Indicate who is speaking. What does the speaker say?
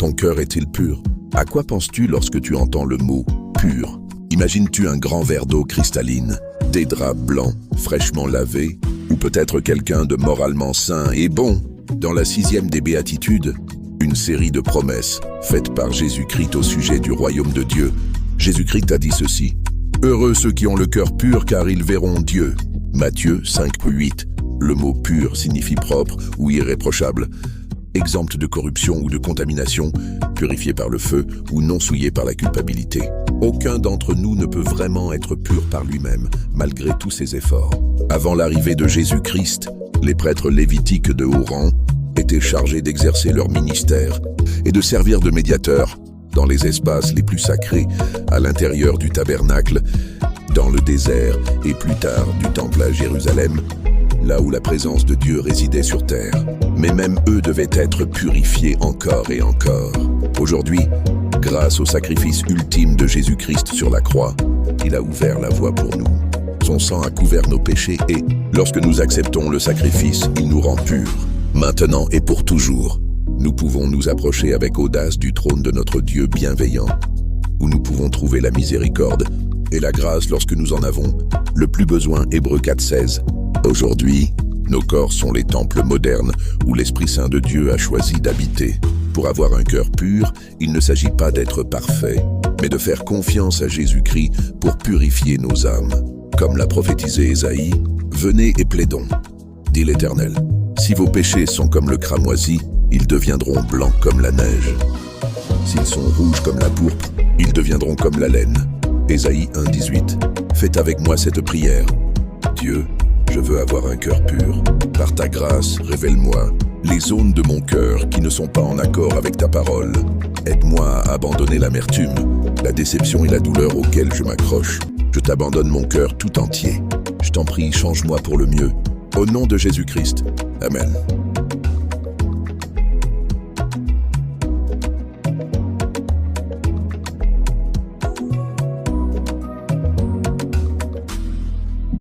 Speaker 1: Ton cœur est-il pur? À quoi penses-tu lorsque tu entends le mot « pur » ? Imagines-tu un grand verre d'eau cristalline, des draps blancs, fraîchement lavés, ou peut-être quelqu'un de moralement sain et bon? Dans la 6e des Béatitudes, une série de promesses faites par Jésus-Christ au sujet du royaume de Dieu. Jésus-Christ a dit ceci: « Heureux ceux qui ont le cœur pur, car ils verront Dieu. » Matthieu 5,8. Le mot « pur » signifie propre ou irréprochable, exempt de corruption ou de contamination, purifié par le feu ou non souillé par la culpabilité. Aucun d'entre nous ne peut vraiment être pur par lui-même, malgré tous ses efforts. Avant l'arrivée de Jésus-Christ, les prêtres lévitiques de haut rang étaient chargés d'exercer leur ministère et de servir de médiateurs dans les espaces les plus sacrés, à l'intérieur du tabernacle, dans le désert et plus tard du temple à Jérusalem, là où la présence de Dieu résidait sur terre. Mais même eux devaient être purifiés encore et encore. Aujourd'hui, grâce au sacrifice ultime de Jésus-Christ sur la croix, il a ouvert la voie pour nous. Son sang a couvert nos péchés et, lorsque nous acceptons le sacrifice, il nous rend purs. Maintenant et pour toujours, nous pouvons nous approcher avec audace du trône de notre Dieu bienveillant, où nous pouvons trouver la miséricorde et la grâce lorsque nous en avons le plus besoin. Hébreux 4,16. Aujourd'hui, nos corps sont les temples modernes où l'Esprit Saint de Dieu a choisi d'habiter. Pour avoir un cœur pur, il ne s'agit pas d'être parfait, mais de faire confiance à Jésus-Christ pour purifier nos âmes. Comme l'a prophétisé Ésaïe, « Venez et plaidons, dit l'Éternel. Si vos péchés sont comme le cramoisi, ils deviendront blancs comme la neige. S'ils sont rouges comme la pourpre, ils deviendront comme la laine. » Ésaïe 1,18. Faites avec moi cette prière. Dieu, je veux avoir un cœur pur. Par ta grâce, révèle-moi les zones de mon cœur qui ne sont pas en accord avec ta parole. Aide-moi à abandonner l'amertume, la déception et la douleur auxquelles je m'accroche. Je t'abandonne mon cœur tout entier. Je t'en prie, change-moi pour le mieux. Au nom de Jésus-Christ. Amen.